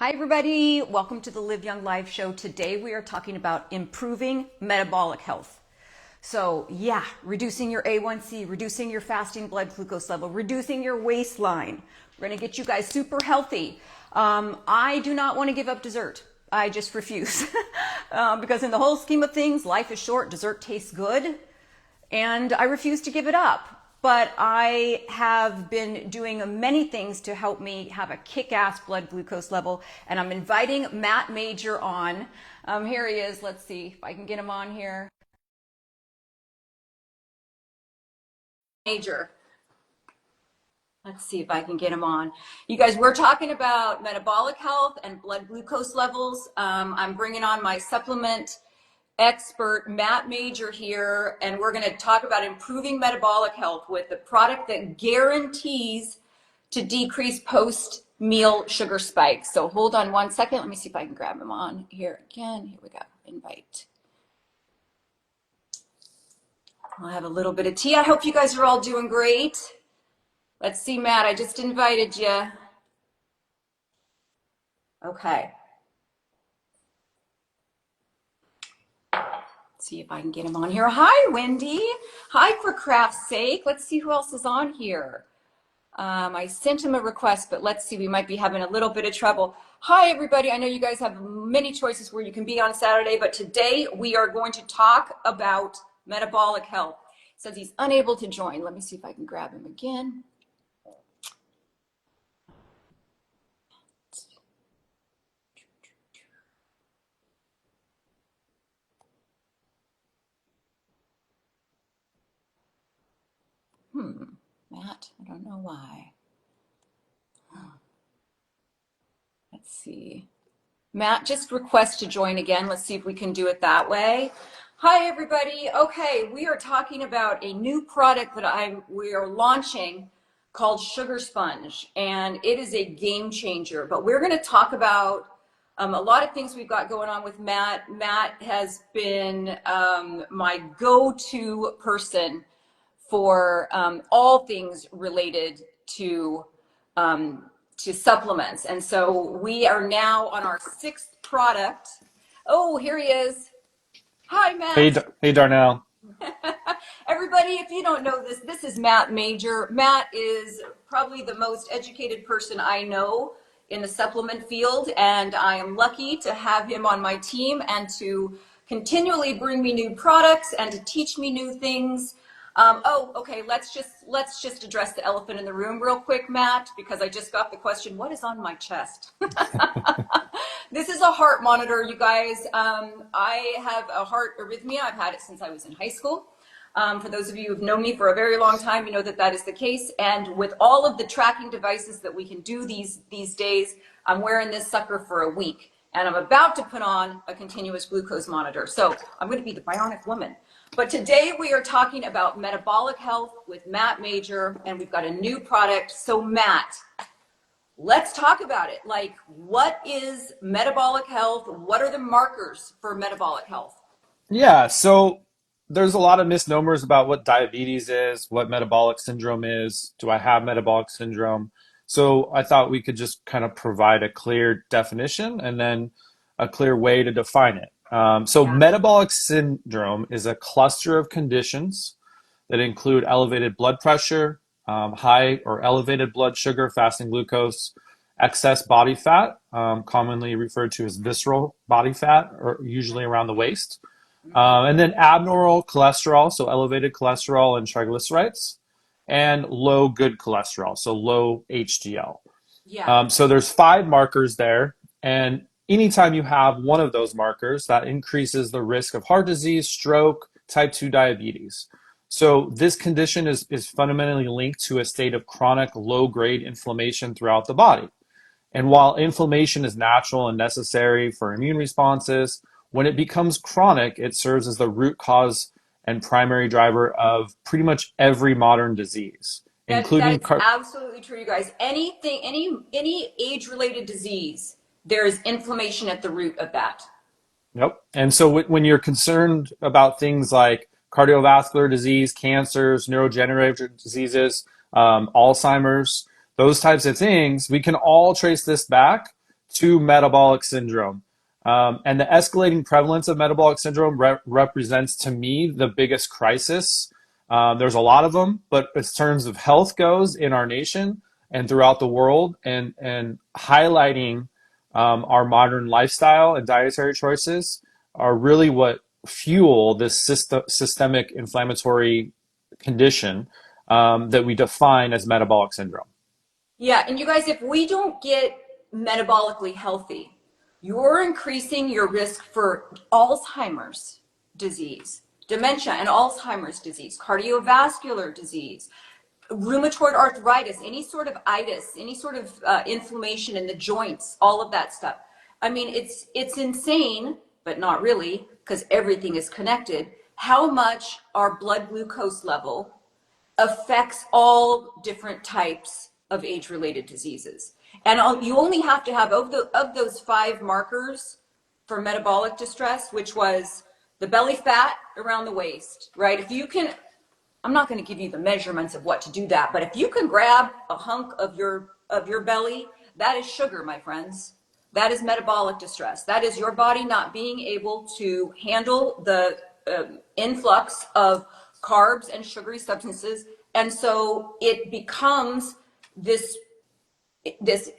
Hi everybody, welcome to the Live Young Live show. Today we are talking about improving metabolic health. So yeah, reducing your A1C, reducing your fasting blood glucose level, reducing your waistline. We're gonna get you guys super healthy. I do not want to give up dessert. I just refuse. Because in the whole scheme of things, life is short, dessert tastes good, and I refuse to give it up. But I have been doing many things to help me have a kick-ass blood glucose level, and I'm inviting Matt Major on. Here he is. Let's see if I can get him on here. Major. Let's see if I can get him on. You guys, we're talking about metabolic health and blood glucose levels. I'm bringing on my supplement expert, Matt Major here, and we're going to talk about improving metabolic health with the product that guarantees to decrease post-meal sugar spikes. So hold on one second. Let me see if I can grab him on here again. Here we go. Invite. I'll have a little bit of tea. I hope you guys are all doing great. Let's see, Matt, I just invited you. Okay. See if I can get him on here. Hi, Wendy. Hi, for craft's sake. Let's see who else is on here. I sent him a request, but let's see, we might be having a little bit of trouble. Hi, everybody. I know you guys have many choices where you can be on Saturday, but today we are going to talk about metabolic health. It says he's unable to join. Let me see if I can grab him again. Matt, I don't know why. Let's see. Matt, just request to join again. Let's see if we can do it that way. Hi, everybody. Okay, we are talking about a new product that we are launching called Sugar Sponge, and it is a game changer. But we're going to talk about a lot of things we've got going on with Matt. Matt has been my go-to person for all things related to supplements. And so we are now on our 6th product. Oh, here he is. Hi, Matt. Hey, Darnell. Everybody, if you don't know this, this is Matt Major. Matt is probably the most educated person I know in the supplement field, and I am lucky to have him on my team and to continually bring me new products and to teach me new things. Okay, let's just address the elephant in the room real quick, Matt, because I just got the question, what is on my chest? This is a heart monitor, you guys. I have a heart arrhythmia. I've had it since I was in high school. For those of you who've known me for a very long time, you know that that is the case. And with all of the tracking devices that we can do these days, I'm wearing this sucker for a week. And I'm about to put on a continuous glucose monitor. So I'm going to be the bionic woman. But today we are talking about metabolic health with Matt Major, and we've got a new product. So Matt, let's talk about it. Like, what is metabolic health? What are the markers for metabolic health? Yeah, so there's a lot of misnomers about what diabetes is, what metabolic syndrome is. Do I have metabolic syndrome? So I thought we could just kind of provide a clear definition and then a clear way to define it. So Yeah. metabolic syndrome is a cluster of conditions that include elevated blood pressure, high or elevated blood sugar, fasting glucose, excess body fat, commonly referred to as visceral body fat, or usually around the waist, and then abnormal cholesterol, so elevated cholesterol and triglycerides, and low good cholesterol, so low HDL. Yeah. So there's 5 markers there, and anytime you have one of those markers, that increases the risk of heart disease, stroke, type 2 diabetes. So this condition is fundamentally linked to a state of chronic low-grade inflammation throughout the body. And while inflammation is natural and necessary for immune responses, when it becomes chronic, it serves as the root cause and primary driver of pretty much every modern disease, That including is absolutely true, you guys. Any age-related disease, there is inflammation at the root of that. Yep. And so when you're concerned about things like cardiovascular disease, cancers, neurodegenerative diseases, Alzheimer's, those types of things, we can all trace this back to metabolic syndrome. And the escalating prevalence of metabolic syndrome represents to me the biggest crisis. There's a lot of them, but as terms of health goes in our nation and throughout the world, and highlighting our modern lifestyle and dietary choices are really what fuel this systemic inflammatory condition that we define as metabolic syndrome. Yeah, and you guys, if we don't get metabolically healthy, you're increasing your risk for Alzheimer's disease, dementia and Alzheimer's disease, cardiovascular disease, rheumatoid arthritis, any sort of itis, any sort of inflammation in the joints, all of that stuff. I mean, it's insane, but not really, because everything is connected, how much our blood glucose level affects all different types of age-related diseases. And you only have to have, of those 5 markers for metabolic distress, which was the belly fat around the waist, right? If you can, I'm not going to give you the measurements of what to do that, but if you can grab a hunk of your belly, that is sugar, my friends. That is metabolic distress. That is your body not being able to handle the influx of carbs and sugary substances, and so it becomes this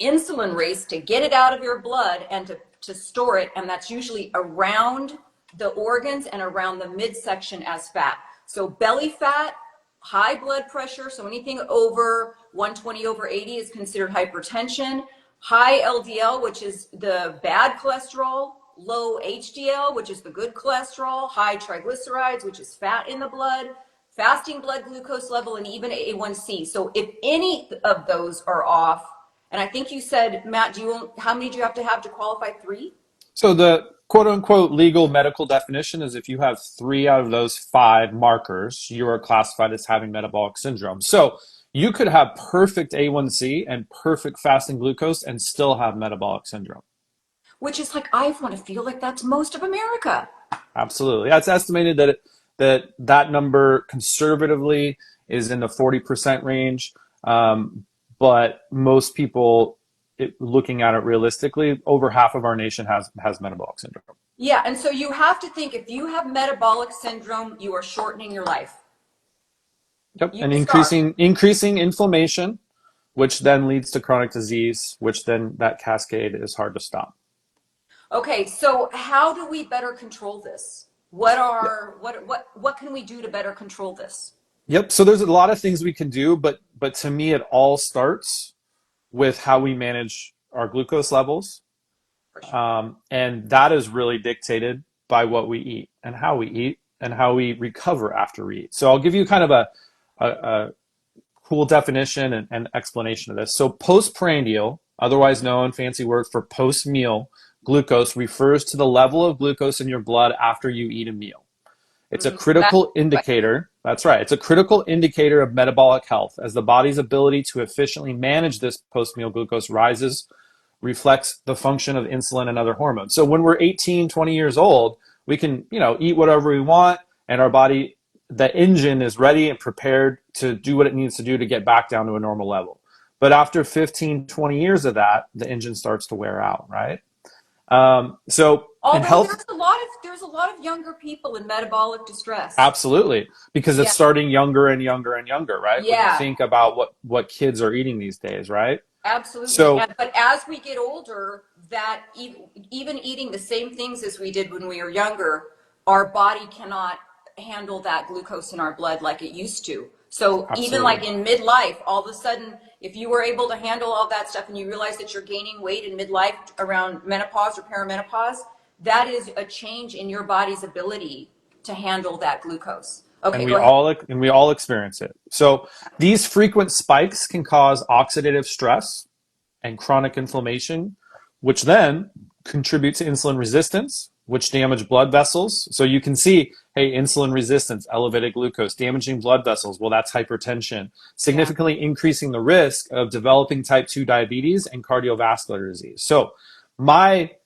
insulin race to get it out of your blood and to store it, and that's usually around the organs and around the midsection as fat. So belly fat, high blood pressure, so anything over 120/80 is considered hypertension. High LDL, which is the bad cholesterol. Low HDL, which is the good cholesterol. High triglycerides, which is fat in the blood. Fasting blood glucose level, and even A1C. So if any of those are off, and I think you said, Matt, how many do you have to qualify? 3? So the quote unquote legal medical definition is if you have 3 out of those 5 markers, you are classified as having metabolic syndrome. So you could have perfect A1C and perfect fasting glucose and still have metabolic syndrome. Which is like, I want to feel like that's most of America. Absolutely. That's estimated that number conservatively is in the 40% range. But most people, looking at it realistically, over half of our nation has metabolic syndrome. Yeah, and so you have to think, if you have metabolic syndrome, you are shortening your life. Yep, You and just are. increasing inflammation, which then leads to chronic disease, which then that cascade is hard to stop. Okay, so how do we better control this? What can we do to better control this? Yep. So there's a lot of things we can do, but to me, it all starts with how we manage our glucose levels, For sure. and that is really dictated by what we eat and how we recover after we eat. So I'll give you kind of a cool definition and explanation of this. So postprandial, otherwise known fancy word for post-meal glucose, refers to the level of glucose in your blood after you eat a meal. It's a critical indicator. That's right. It's a critical indicator of metabolic health as the body's ability to efficiently manage this post-meal glucose rises, reflects the function of insulin and other hormones. So when we're 18, 20 years old, we can, eat whatever we want, and our body, the engine is ready and prepared to do what it needs to do to get back down to a normal level. But after 15, 20 years of that, the engine starts to wear out, right? So in Although health, there's a lot of younger people in metabolic distress. absolutely, because it's Yeah. starting younger and younger and younger, right? When you Yeah, think about what kids are eating these days, right? absolutely. So But as we get older, that even eating the same things as we did when we were younger, our body cannot handle that glucose in our blood like it used to. So even absolutely. like in midlife, all of a sudden, if you were able to handle all that stuff and you realize that you're gaining weight in midlife around menopause or perimenopause, that is a change in your body's ability to handle that glucose. and Okay, we go ahead. all experience it. So these frequent spikes can cause oxidative stress and chronic inflammation, which then contribute to insulin resistance, which damage blood vessels. So you can see, hey, insulin resistance, elevated glucose, damaging blood vessels. Well, that's hypertension, Yeah. significantly increasing the risk of developing type 2 diabetes and cardiovascular disease. So my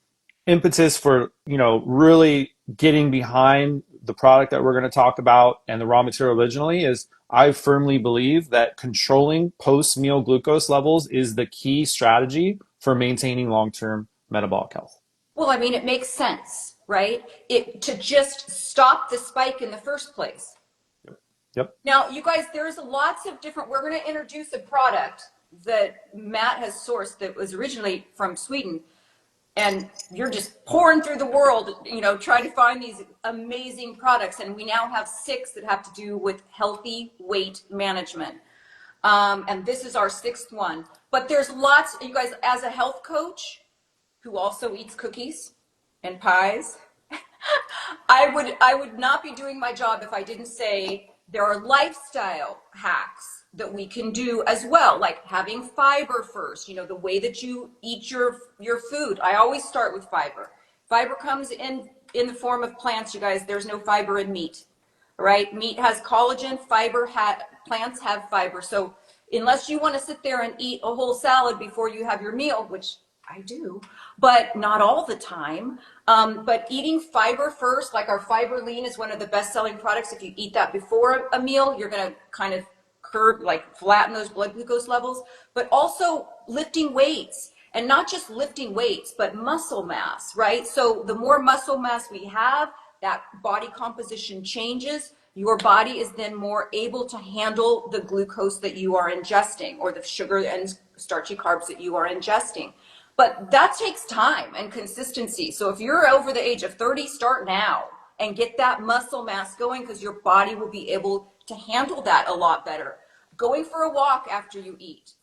impetus for, really getting behind the product that we're going to talk about and the raw material originally is I firmly believe that controlling post-meal glucose levels is the key strategy for maintaining long-term metabolic health. Well, I mean, it makes sense, right? It to just stop the spike in the first place. Yep. Now, you guys, there's lots of different. We're going to introduce a product that Matt has sourced that was originally from Sweden, and you're just pouring through the world, trying to find these amazing products. And we now have 6 that have to do with healthy weight management. And this is our 6th one. But there's lots, you guys, as a health coach who also eats cookies and pies, I would not be doing my job if I didn't say there are lifestyle hacks that we can do as well, like having fiber first, the way that you eat your food. I always start with fiber. Fiber comes in the form of plants, you guys. There's no fiber in meat. Right? Meat has collagen, plants have fiber. So unless you want to sit there and eat a whole salad before you have your meal, which I do, but not all the time. But eating fiber first, like our Fiber Lean is one of the best-selling products. If you eat that before a meal, you're going to kind of flatten those blood glucose levels. But also lifting weights, and not just lifting weights, but muscle mass, right? So the more muscle mass we have, that body composition changes. Your body is then more able to handle the glucose that you are ingesting, or the sugar and starchy carbs that you are ingesting. But that takes time and consistency. So if you're over the age of 30, start now and get that muscle mass going, because your body will be able to handle that a lot better. Going for a walk after you eat.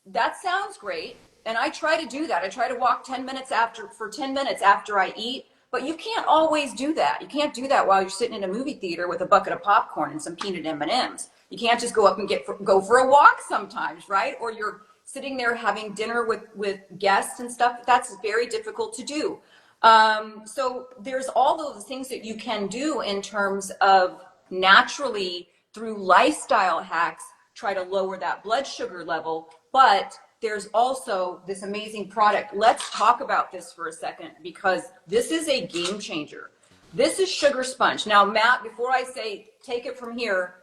That sounds great. And I try to do that. I try to walk 10 minutes for 10 minutes after I eat. But you can't always do that. You can't do that while you're sitting in a movie theater with a bucket of popcorn and some peanut M&Ms. You can't just go up and go for a walk sometimes, right? Or you're sitting there having dinner with guests and stuff. That's very difficult to do. So there's all those things that you can do in terms of naturally, through lifestyle hacks, try to lower that blood sugar level. But there's also this amazing product. Let's talk about this for a second, because this is a game changer. This is Sugar Sponge. Now, Matt, before I say take it from here,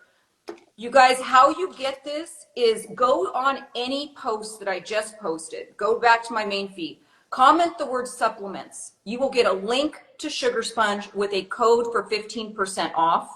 you guys, how you get this is go on any post that I just posted. Go back to my main feed. Comment the word supplements. You will get a link to Sugar Sponge with a code for 15% off,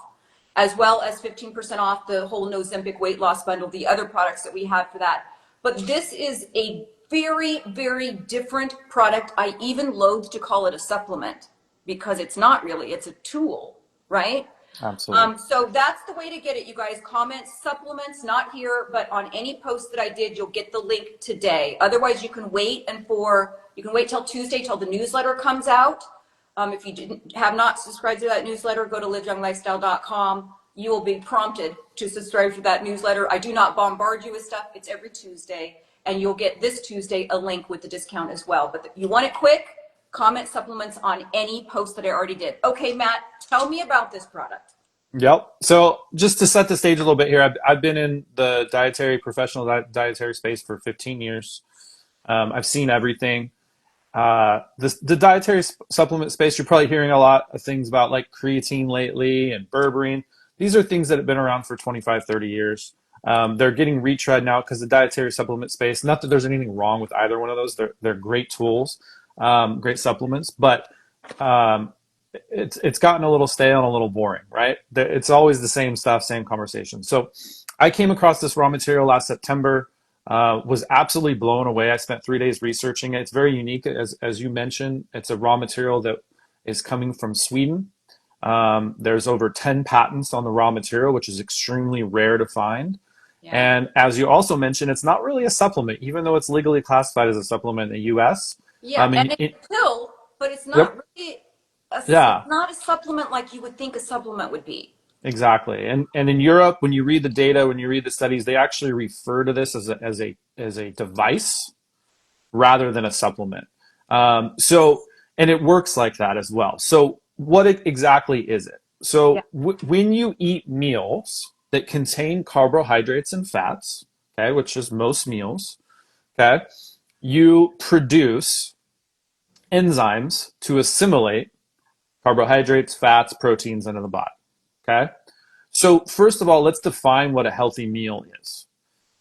as well as 15% off the whole Ozempic weight loss bundle, the other products that we have for that. But this is a very, very different product. I even loathe to call it a supplement, because it's not really, it's a tool, right? Absolutely. So that's the way to get it, you guys. Comment supplements, not here, but on any post that I did, you'll get the link today. Otherwise, you can wait till Tuesday till the newsletter comes out. If you have not subscribed to that newsletter, go to liveyounglifestyle.com. You will be prompted to subscribe to that newsletter. I do not bombard you with stuff. It's every Tuesday, and you'll get this Tuesday a link with the discount as well. But if you want it quick, comment supplements on any post that I already did. Okay, Matt, tell me about this product. Yep. So just to set the stage a little bit here, I've been in the professional dietary space for 15 years. I've seen everything. The dietary supplement space, you're probably hearing a lot of things about, like creatine lately and berberine. These are things that have been around for 25, 30 years. They're getting retread now because the dietary supplement space, not that there's anything wrong with either one of those. They're great tools, great supplements, but it's gotten a little stale and a little boring, right? It's always the same stuff, same conversation. So I came across this raw material last September, was absolutely blown away. I spent 3 days researching it. It's very unique. As you mentioned, it's a raw material that is coming from Sweden. There's over 10 patents on the raw material, which is extremely rare to find. Yeah. And as you also mentioned, it's not really a supplement, even though it's legally classified as a supplement in the US. Yeah, and it's a pill, but it's not Yep. really Yeah, not a supplement like you would think a supplement would be. exactly. And in Europe, when you read the data, when you read the studies, they actually refer to this as a device rather than a supplement. And it works like that as well. So what exactly is it? Yeah. So when you eat meals that contain carbohydrates and fats, okay, which is most meals, okay, you produce enzymes to assimilate carbohydrates, fats, proteins into the body, okay? So first of all, let's define what a healthy meal is.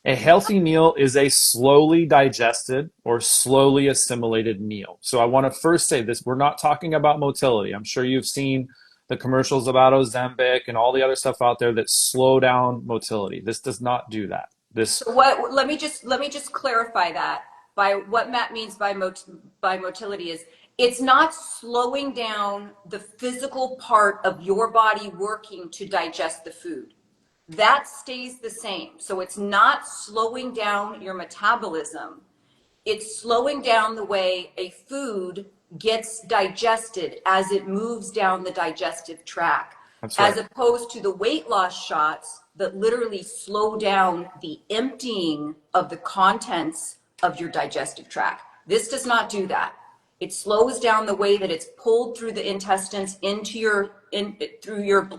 A healthy meal is a slowly digested or slowly assimilated meal. So I want to first say this, we're not talking about motility. I'm sure you've seen the commercials about Ozempic and all the other stuff out there that slow down motility. This does not do that. This, So what, let me just clarify that by what Matt means by motility is it's not slowing down the physical part of your body working to digest the food. That stays the same. So it's not slowing down your metabolism. It's slowing down the way a food gets digested as it moves down the digestive tract, that's as right. opposed to the weight loss shots that literally slow down the emptying of the contents of your digestive tract. This does not do that. It slows down the way that it's pulled through the intestines into through your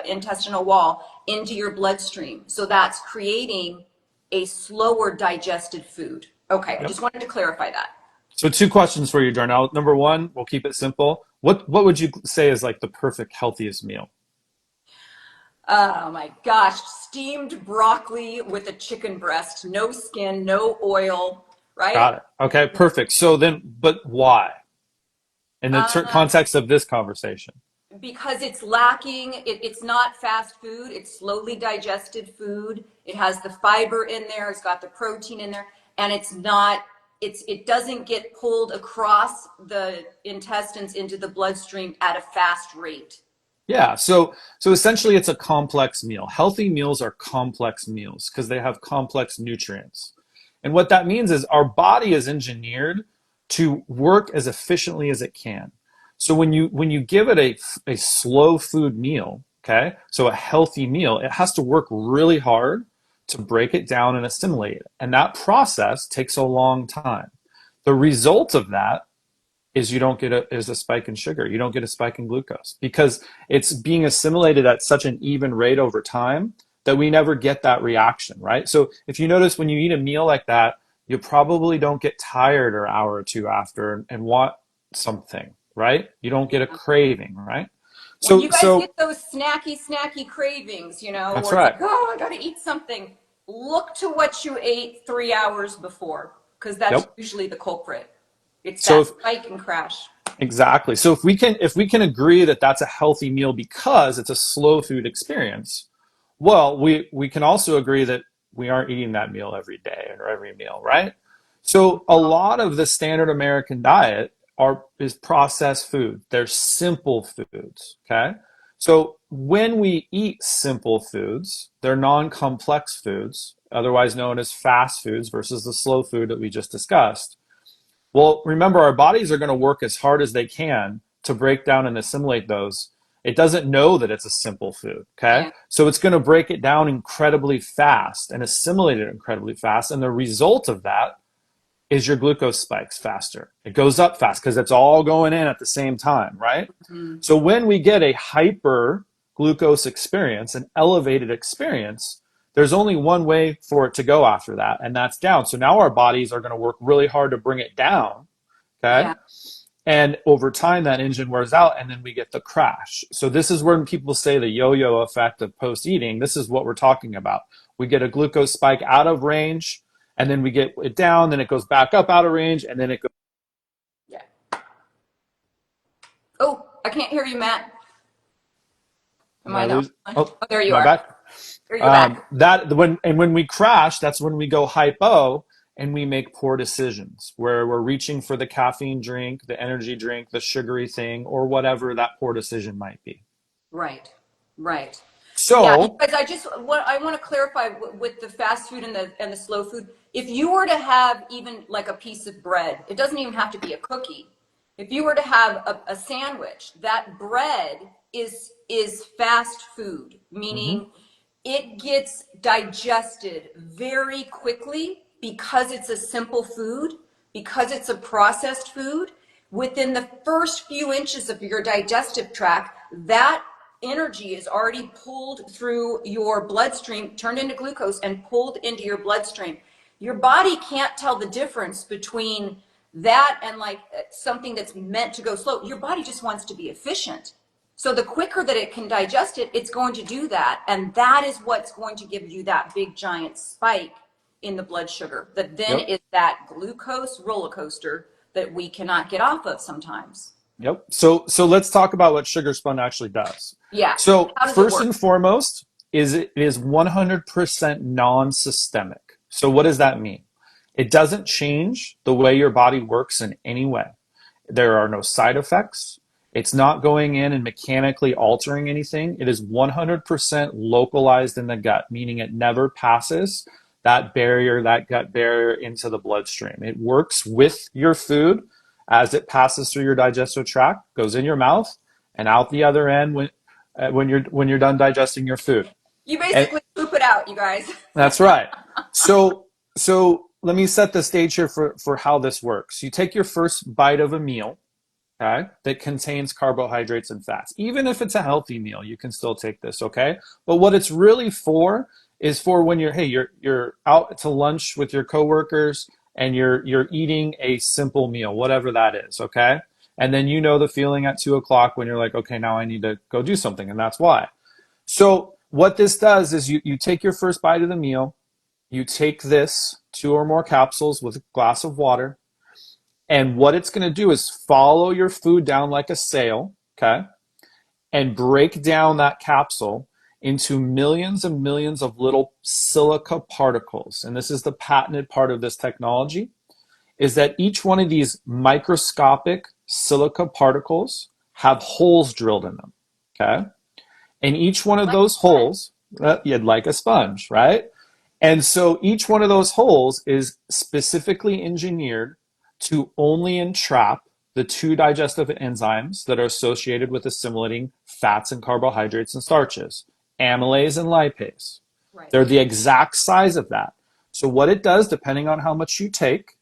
intestinal wall into your bloodstream. So that's creating a slower digested food. Okay, I Yep. just wanted to clarify that. So two questions for you, Darnell. Number one, we'll keep it simple. What would you say is like the perfect healthiest meal? Oh my gosh, steamed broccoli with a chicken breast, no skin, no oil, Got right? it. Okay, perfect. So then, but why? In the Uh, context of this conversation. because it's lacking, it's not fast food, it's slowly digested food. It has the fiber in there, it's got the protein in there, and it doesn't get pulled across the intestines into the bloodstream at a fast rate. Yeah, so essentially it's a complex meal. Healthy meals are complex meals because they have complex nutrients. And what that means is our body is engineered to work as efficiently as it can. So when you give it a slow food meal, okay? So a healthy meal, it has to work really hard to break it down and assimilate it. And that process takes a long time. The result of that is you don't get a spike in sugar. You don't get a spike in glucose because it's being assimilated at such an even rate over time that we never get that reaction, right? So if you notice when you eat a meal like that, you probably don't get tired an hour or two after and want something, right? You don't get a craving, right? When So you guys get so those snacky cravings, that's where it's like, right. oh, I gotta eat something, look to what you ate 3 hours before, because that's Yep. usually the culprit. It's So that if, spike and crash. exactly. So if we can agree that that's a healthy meal because it's a slow food experience, well, we can also agree that we aren't eating that meal every day or every meal, right? So a lot of the standard American diet is processed food. They're simple foods, okay? So when we eat simple foods, they're non-complex foods, otherwise known as fast foods versus the slow food that we just discussed. Well, remember, our bodies are going to work as hard as they can to break down and assimilate those. It doesn't know that it's a simple food. Okay. Yeah. So it's going to break it down incredibly fast and assimilate it incredibly fast. And the result of that is your glucose spikes faster. It goes up fast because it's all going in at the same time, right? Mhm. So when we get a hyper glucose experience, an elevated experience, there's only one way for it to go after that, and that's down. So now our bodies are going to work really hard to bring it down, okay? Yeah. And over time, that engine wears out, and then we get the crash. So this is when people say the yo-yo effect of post-eating. This is what we're talking about. We get a glucose spike out of range, and then we get it down, then it goes back up out of range, and then it goes. Yeah. Oh, I can't hear you, Matt. Am Did I I the only lose? one? Oh, Oh, there you my are. bad. There you're back. When we crash, that's when we go hypo and we make poor decisions where we're reaching for the caffeine drink, the energy drink, the sugary thing, or whatever that poor decision might be. Right. Right. Yeah, you So, guys, I want to clarify with the fast food and the slow food. If you were to have even like a piece of bread, it doesn't even have to be a cookie. If you were to have a sandwich, that bread is fast food, mhm. meaning it gets digested very quickly because it's a simple food, because it's a processed food. Within the first few inches of your digestive tract, that energy is already pulled through your bloodstream, turned into glucose, and pulled into your bloodstream. Your body can't tell the difference between that and like something that's meant to go slow. Your body just wants to be efficient. So the quicker that it can digest it, it's going to do that. And that is what's going to give you that big giant spike in the blood sugar that then Yep. is that glucose roller coaster that we cannot get off of sometimes. Yep. So let's talk about what Sugar Spun actually does. Yeah. So How does it first work? and foremost is it is 100% non-systemic. So what does that mean? It doesn't change the way your body works in any way. There are no side effects. It's not going in and mechanically altering anything. It is 100% localized in the gut, meaning it never passes that barrier, that gut barrier into the bloodstream. It works with your food as it passes through your digestive tract, goes in your mouth and out the other end when you're done digesting your food. You And basically poop it out, you guys. that's right. So let me set the stage here for how this works. You take your first bite of a meal, okay, that contains carbohydrates and fats. Even if it's a healthy meal, you can still take this, okay? But what it's really for is for when you're out to lunch with your coworkers and you're eating a simple meal, whatever that is, okay? And then you know the feeling at 2 o'clock when you're like, okay, now I need to go do something, and that's why. So what this does is you take your first bite of the meal, you take this 2 or more capsules with a glass of water, and what it's going to do is follow your food down like a sail, okay, and break down that capsule into millions and millions of little silica particles. And this is the patented part of this technology, is that each one of these microscopic silica particles have holes drilled in them, okay? And each one of Like those fun. holes, you'd like a sponge, right? And so each one of those holes is specifically engineered to only entrap the two digestive enzymes that are associated with assimilating fats and carbohydrates and starches, amylase and lipase. Right. They're the exact size of that. So what it does, depending on how much you take,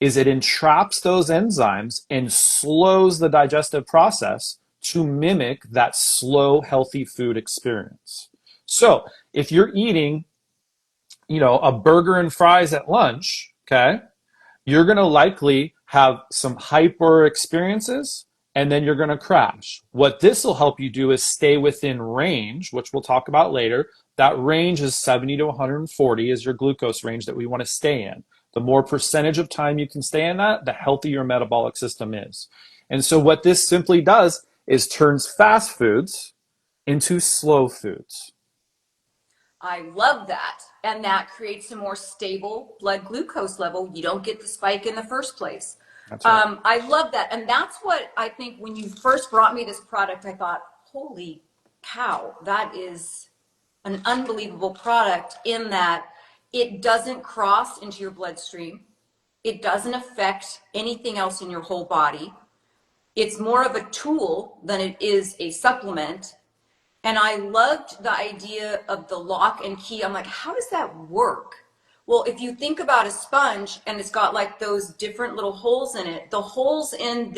is it entraps those enzymes and slows the digestive process to mimic that slow, healthy food experience. So if you're eating, a burger and fries at lunch, okay, you're going to likely have some hyper experiences and then you're going to crash. What this will help you do is stay within range, which we'll talk about later. That range is 70 to 140 is your glucose range that we want to stay in. The more percentage of time you can stay in that, the healthier your metabolic system is. And so what this simply does is turns fast foods into slow foods. I love that. And that creates a more stable blood glucose level. You don't get the spike in the first place. That's right. I love that. And that's what I think when you first brought me this product, I thought, holy cow, that is an unbelievable product in that it doesn't cross into your bloodstream. It doesn't affect anything else in your whole body. It's more of a tool than it is a supplement. And I loved the idea of the lock and key. I'm like, how does that work? Well, if you think about a sponge and it's got like those different little holes in it, the holes in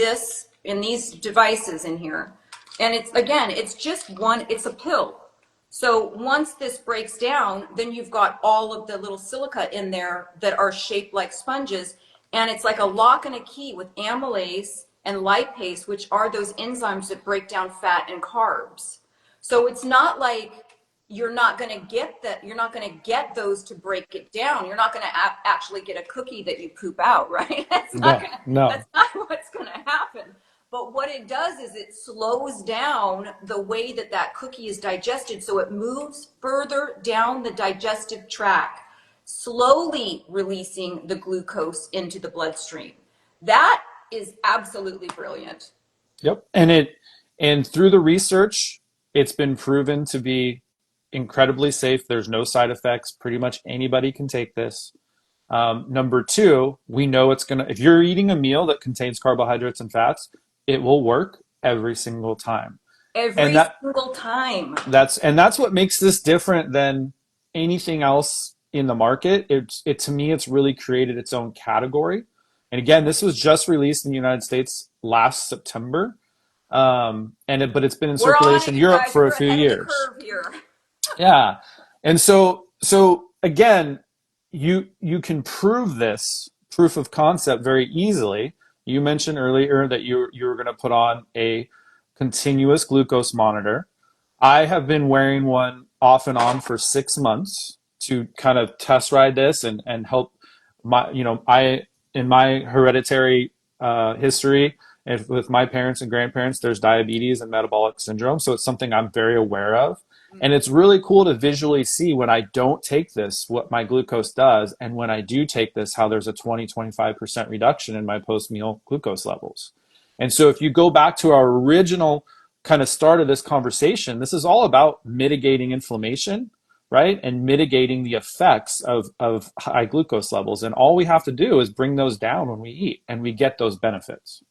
these devices in here, and it's again, it's just one, it's a pill. So once this breaks down, then you've got all of the little silica in there that are shaped like sponges. And it's like a lock and a key with amylase and lipase, which are those enzymes that break down fat and carbs. So it's not like you're not going to get that. You're not going to get those to break it down. You're not going to actually get a cookie that you poop out, right? No, That's no. not what's going to happen. But what it does is it slows down the way that that cookie is digested. So it moves further down the digestive tract, slowly releasing the glucose into the bloodstream. That is absolutely brilliant. Yep. And through the research, it's been proven to be incredibly safe. There's no side effects. Pretty much anybody can take this. Number two, we know it's gonna, if you're eating a meal that contains carbohydrates and fats, it will work every single time. And Every that single time. that's what makes this different than anything else in the market. It to me, it's really created its own category. And again, this was just released in the United States last September. But it's been in We're on circulation it, in you Europe guys. for a We're few ahead of the years. curve here. Yeah. And so again, you can prove this proof of concept very easily. You mentioned earlier that you were going to put on a continuous glucose monitor. I have been wearing one off and on for 6 months to kind of test ride this and help my, I, in my hereditary history, if with my parents and grandparents, there's diabetes and metabolic syndrome. So it's something I'm very aware of. And it's really cool to visually see when I don't take this, what my glucose does. And when I do take this, how there's a 20-25% reduction in my post meal glucose levels. And so if you go back to our original kind of start of this conversation, this is all about mitigating inflammation, right? And mitigating the effects of high glucose levels. And all we have to do is bring those down when we eat, and we get those benefits.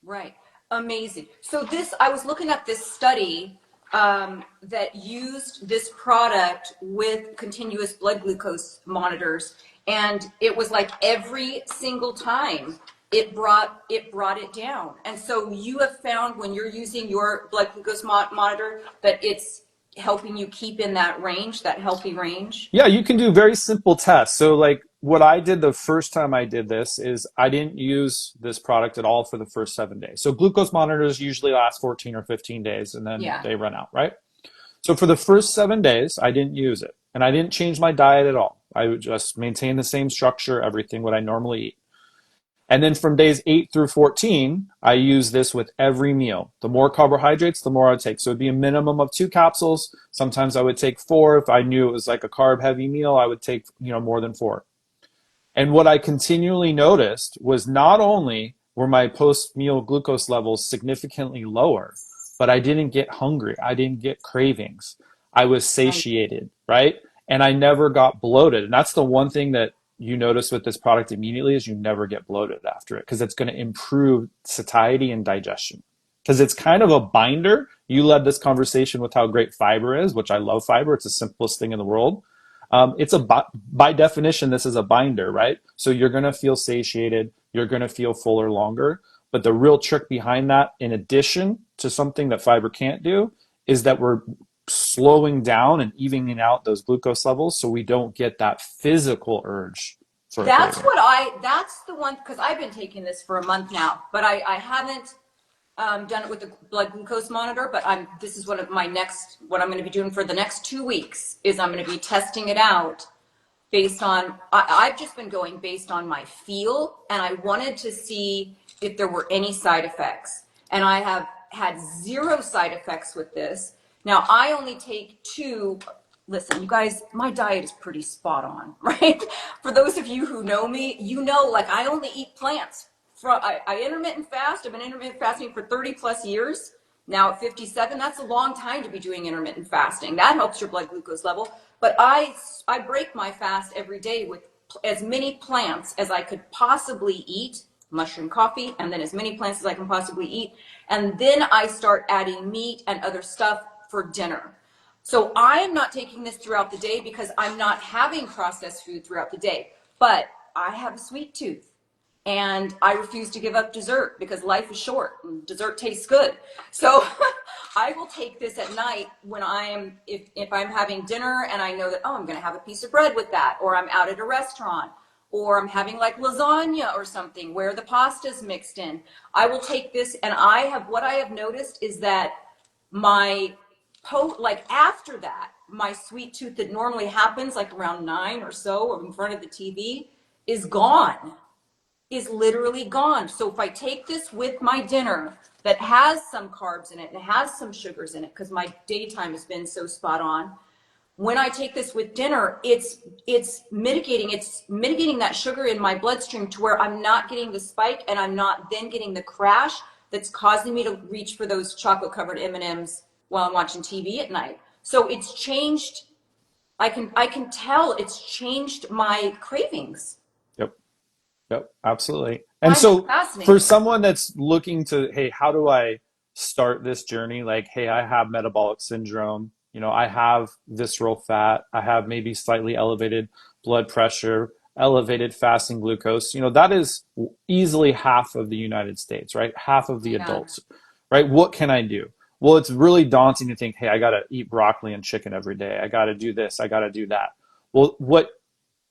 Right. Amazing. So this, I was looking at this study that used this product with continuous blood glucose monitors, and it was like every single time it brought it down. And so you have found when you're using your blood glucose monitor that it's helping you keep in that range, that healthy range. Yeah, you can do very simple tests. So, like what I did the first time I did this is I didn't use this product at all for the first 7 days. So, glucose monitors usually last 14 or 15 days and then Yeah. they run out, right? So, for the first 7 days, I didn't use it and I didn't change my diet at all. I would just maintain the same structure, everything what I normally eat. And then from days 8 through 14, I use this with every meal. The more carbohydrates, the more I would take. So it'd be a minimum of 2 capsules. Sometimes I would take 4. If I knew it was like a carb heavy meal, I would take, more than 4. And what I continually noticed was not only were my post meal glucose levels significantly lower, but I didn't get hungry. I didn't get cravings. I was Right. satiated, right? And I never got bloated. And that's the one thing that you notice with this product immediately is you never get bloated after it because it's going to improve satiety and digestion. Because it's kind of a binder. You led this conversation with how great fiber is, which I love fiber. It's the simplest thing in the world. It's by definition, this is a binder, right? So you're going to feel satiated. You're going to feel fuller longer. But the real trick behind that, in addition to something that fiber can't do, is that we're slowing down and evening out those glucose levels so we don't get that physical urge for a craving. That's the one, because I've been taking this for a month now, but I haven't done it with the blood glucose monitor, but this is one of my next, what I'm going to be doing for the next 2 weeks is I'm going to be testing it out based on, I've just been going based on my feel, and I wanted to see if there were any side effects. And I have had zero side effects with this. Now, I only take 2. Listen, you guys, my diet is pretty spot on, right? For those of you who know me, like I only eat plants. I intermittent fast. I've been intermittent fasting for 30 plus years. Now at 57, that's a long time to be doing intermittent fasting. That helps your blood glucose level. But I break my fast every day with as many plants as I could possibly eat, mushroom coffee, and then as many plants as I can possibly eat. And then I start adding meat and other stuff for dinner. So I am not taking this throughout the day because I'm not having processed food throughout the day. But I have a sweet tooth. And I refuse to give up dessert because life is short and dessert tastes good. So I will take this at night when if I'm having dinner and I know that, oh, I'm going to have a piece of bread with that, or I'm out at a restaurant, or I'm having like lasagna or something where the pasta's mixed in. I will take this, and what I have noticed is that my like after that, my sweet tooth that normally happens like around 9 or so or in front of the TV is gone, is literally gone. So if I take this with my dinner that has some carbs in it and has some sugars in it, because my daytime has been so spot on, when I take this with dinner, it's mitigating that sugar in my bloodstream to where I'm not getting the spike and I'm not then getting the crash that's causing me to reach for those chocolate covered M&Ms while I'm watching TV at night. So it's changed. I can tell it's changed my cravings. Yep. Yep, absolutely. And Find that so for fascinating. someone that's looking to, hey, how do I start this journey? Like, hey, I have metabolic syndrome, I have visceral fat, I have maybe slightly elevated blood pressure, elevated fasting glucose. That is easily half of the United States, right? Half of the Yeah. adults, right? What can I do? Well, it's really daunting to think, hey, I got to eat broccoli and chicken every day. I got to do this. I got to do that. Well, what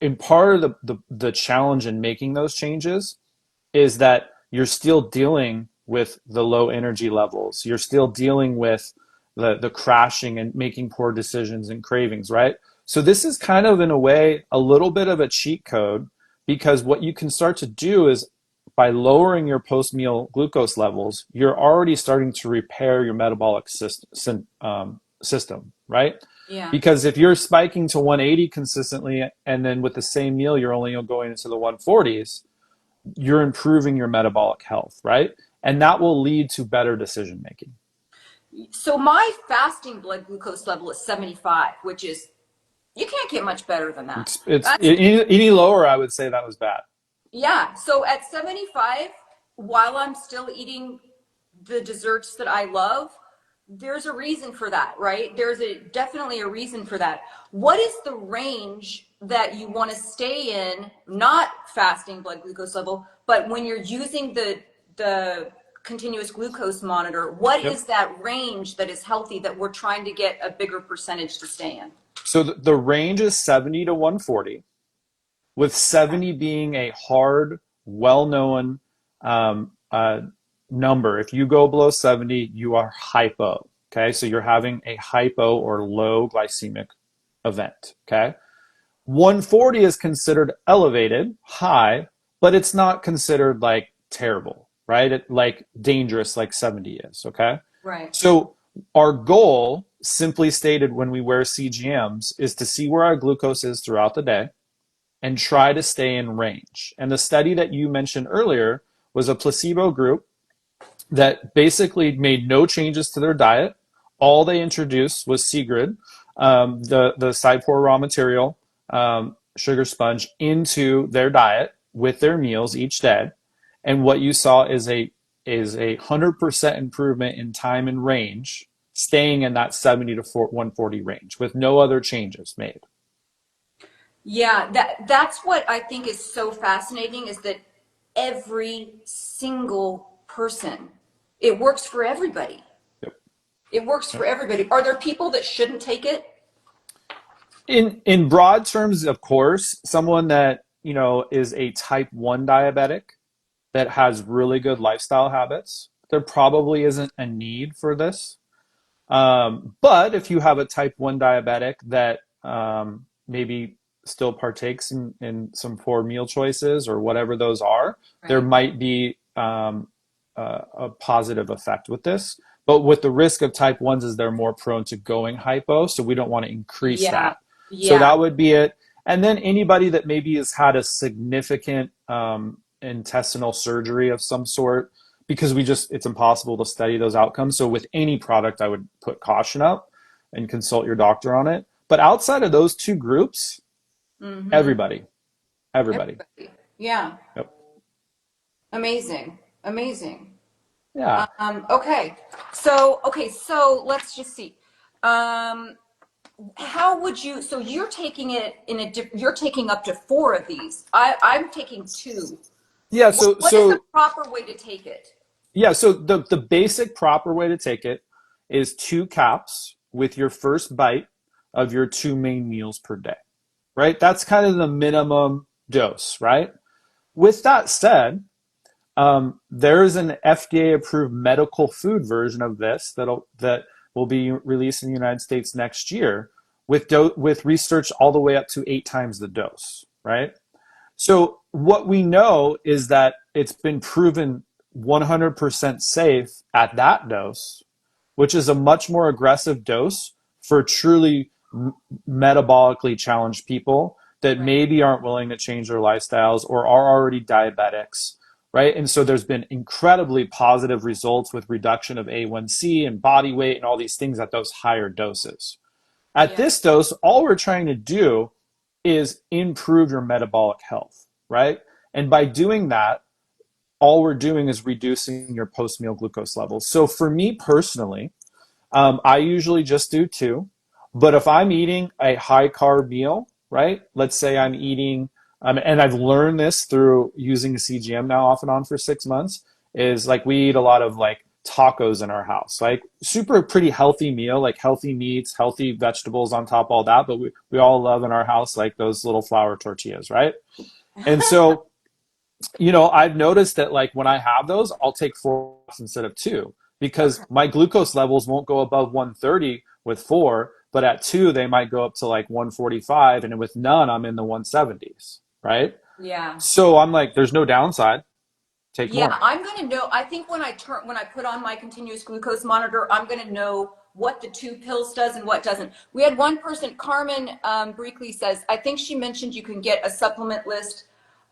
and part of the challenge in making those changes is that you're still dealing with the low energy levels. You're still dealing with the crashing and making poor decisions and cravings, right? So this is kind of, in a way, a little bit of a cheat code, because what you can start to do is, by lowering your post-meal glucose levels, you're already starting to repair your metabolic system, right? Yeah. Because if you're spiking to 180 consistently, and then with the same meal you're only going into the 140s, you're improving your metabolic health, right? And that will lead to better decision making. So my fasting blood glucose level is 75, which is, you can't get much better than that. It's That's, any lower, I would say that was bad. yeah. So at 75, while I'm still eating the desserts that I love, there's a reason for that, right? There's definitely a reason for that. What is the range that you want to stay in, not fasting blood glucose level, but when you're using the continuous glucose monitor, what Yep. is that range that is healthy that we're trying to get a bigger percentage to stay in? So the range is 70 to 140, with 70 being a hard, well-known number. If you go below 70, you are hypo. Okay, so you're having a hypo or low glycemic event. Okay, 140 is considered elevated, high, but it's not considered like terrible, right? Like dangerous, like 70 is. Okay, Right. so our goal, simply stated, when we wear CGMs, is to see where our glucose is throughout the day and try to stay in range. And the study that you mentioned earlier was a placebo group that basically made no changes to their diet. All they introduced was Sigrid, the Cypor raw material, sugar sponge, into their diet with their meals each day. And what you saw is a 100% improvement in time and range, staying in that 70 to 140 range with no other changes made. Yeah, that's what I think is so fascinating is that every single person, it works for everybody. Yep. It works for Yep. everybody. Are there people that shouldn't take it? In broad terms, of course, someone that is a type 1 diabetic that has really good lifestyle habits, there probably isn't a need for this. But if you have a type 1 diabetic that maybe still partakes in some poor meal choices or whatever those are, there Right. might be a positive effect with this. But with the risk of type 1s is they're more prone to going hypo, so we don't want to increase Yeah. that. So Yeah. that would be it. And then anybody that maybe has had a significant intestinal surgery of some sort, because it's impossible to study those outcomes. So with any product, I would put caution up and consult your doctor on it. But outside of those two groups, Mm-hmm. everybody, everybody. Everybody. Yeah. Yep. Amazing. Amazing. Yeah. Okay, so let's just see. Um, how would you, so you're taking it in you're taking up to four of these. I'm taking two. Yeah. What, So what is the so proper way to take it? yeah. So the basic proper way to take it is 2 caps with your first bite of your two main meals per day. Right. That's kind of the minimum dose. Right. With that said, there is an FDA approved medical food version of this that will be released in the United States next year with research all the way up to 8 times the dose, right? So what we know is that it's been proven 100% safe at that dose, which is a much more aggressive dose for truly metabolically challenged people that Right. maybe aren't willing to change their lifestyles or are already diabetics, right? And so there's been incredibly positive results with reduction of A1C and body weight and all these things at those higher doses. At Yeah. this dose, all we're trying to do is improve your metabolic health, right? And by doing that, all we're doing is reducing your post meal glucose levels. So for me personally, I usually just do two. But if I'm eating a high carb meal, right? Let's say I'm eating, and I've learned this through using a CGM now off and on for 6 months, is like we eat a lot of like tacos in our house, like super pretty healthy meal, like healthy meats, healthy vegetables on top of all that. But we all love in our house like those little flour tortillas, right? And so I've noticed that like when I have those, I'll take 4 instead of two because Okay. my glucose levels won't go above 130 with four, but at 2, they might go up to like 145. And with none, I'm in the 170s, right? Yeah. So I'm like, there's no downside. Take Yeah, more. I'm going to know. I think when I put on my continuous glucose monitor, I'm going to know what the 2 pills does and what doesn't. We had one person, Carmen Breakley says, I think she mentioned you can get a supplement list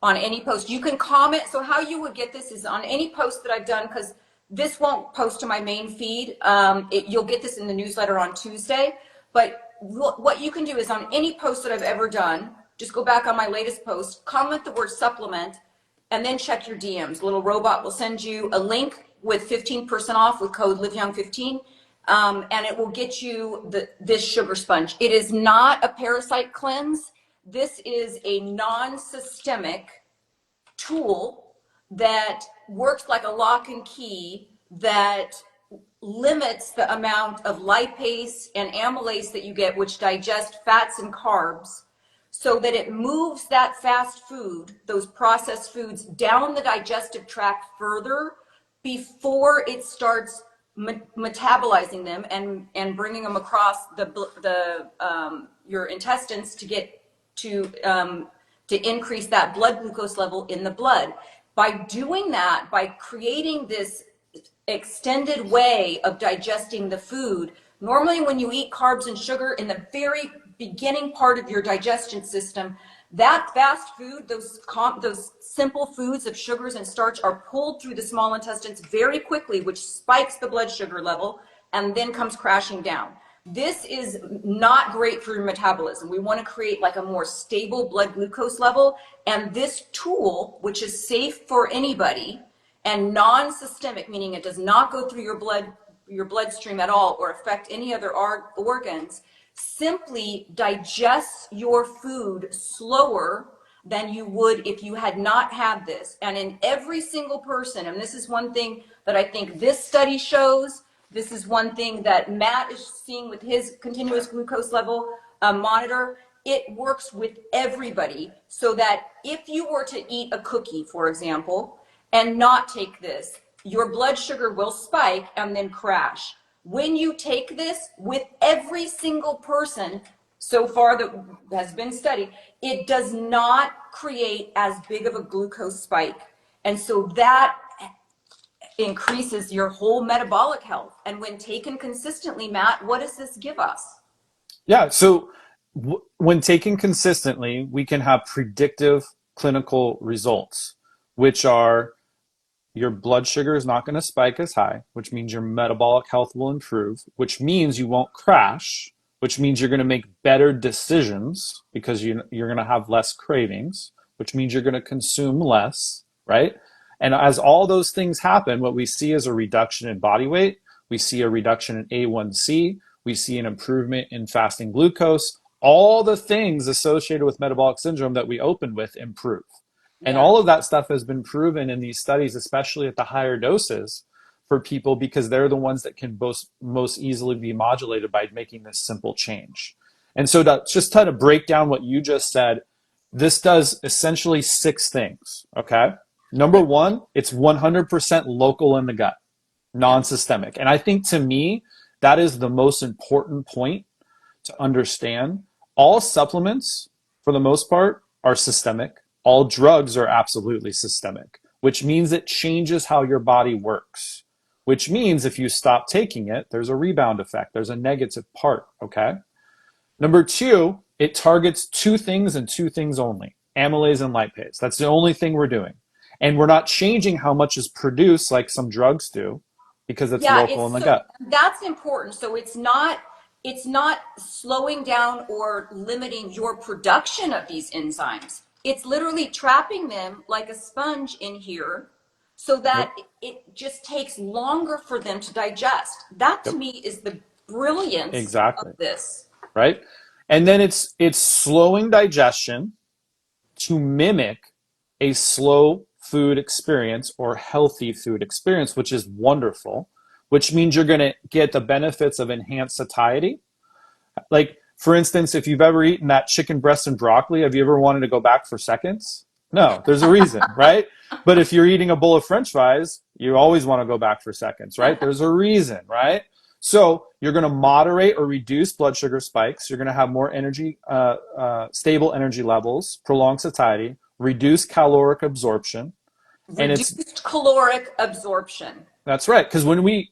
on any post. You can comment. So how you would get this is on any post that I've done, because this won't post to my main feed. You'll get this in the newsletter on Tuesday. But what you can do is on any post that I've ever done, just go back on my latest post, comment the word supplement, and then check your DMs. Little robot will send you a link with 15% off with code LiveYoung15, and it will get you this sugar sponge. It is not a parasite cleanse. This is a non-systemic tool that works like a lock and key that limits the amount of lipase and amylase that you get, which digest fats and carbs, so that it moves that fast food, those processed foods, down the digestive tract further before it starts metabolizing them and bringing them across your intestines to get to increase that blood glucose level in the blood. By doing that, by creating this extended way of digesting the food, normally when you eat carbs and sugar in the very beginning part of your digestion system, that fast food, those simple foods of sugars and starch are pulled through the small intestines very quickly, which spikes the blood sugar level and then comes crashing down. This is not great for your metabolism. We want to create like a more stable blood glucose level. And this tool, which is safe for anybody and non-systemic, meaning it does not go through your bloodstream at all or affect any other organs, simply digests your food slower than you would if you had not had this. And in every single person, and this is one thing that I think this study shows, this is one thing that Matt is seeing with his continuous glucose level monitor. It works with everybody, so that if you were to eat a cookie, for example, and not take this, your blood sugar will spike and then crash. When you take this with every single person so far that has been studied, it does not create as big of a glucose spike. And so that increases your whole metabolic health. And when taken consistently, Matt, what does this give us? Yeah. So when taken consistently, we can have predictive clinical results, which are your blood sugar is not going to spike as high, which means your metabolic health will improve, which means you won't crash, which means you're going to make better decisions because you're going to have less cravings, which means you're going to consume less, right? And as all those things happen, what we see is a reduction in body weight. We see a reduction in A1C. We see an improvement in fasting glucose. All the things associated with metabolic syndrome that we opened with improve. And Yeah. all of that stuff has been proven in these studies, especially at the higher doses for people, because they're the ones that can most easily be modulated by making this simple change. And so to just kind of break down what you just said, this does essentially 6 things, okay? Number one, it's 100% local in the gut, Yeah. non-systemic. And I think to me, that is the most important point to understand. All supplements, for the most part, are systemic. All drugs are absolutely systemic, which means it changes how your body works, which means if you stop taking it, there's a rebound effect. There's a negative part, okay? Number 2, it targets 2 things and 2 things only, amylase and lipase. That's the only thing we're doing. And we're not changing how much is produced like some drugs do because it's Yeah, local in the so gut. that's important. So it's not slowing down or limiting your production of these enzymes. It's literally trapping them like a sponge in here so that Yep. it just takes longer for them to digest. That to Yep. me is the brilliance of Exactly. this. Right? And then it's slowing digestion to mimic a slow food experience or healthy food experience, which is wonderful, which means you're going to get the benefits of enhanced satiety. Like, for instance, if you've ever eaten that chicken breast and broccoli, have you ever wanted to go back for seconds? No, there's a reason, right? But if you're eating a bowl of French fries, you always want to go back for seconds, right? There's a reason, right? So you're going to moderate or reduce blood sugar spikes. You're going to have more energy, stable energy levels, prolonged satiety, reduce caloric absorption. And it's Reduced caloric absorption. That's right. Because when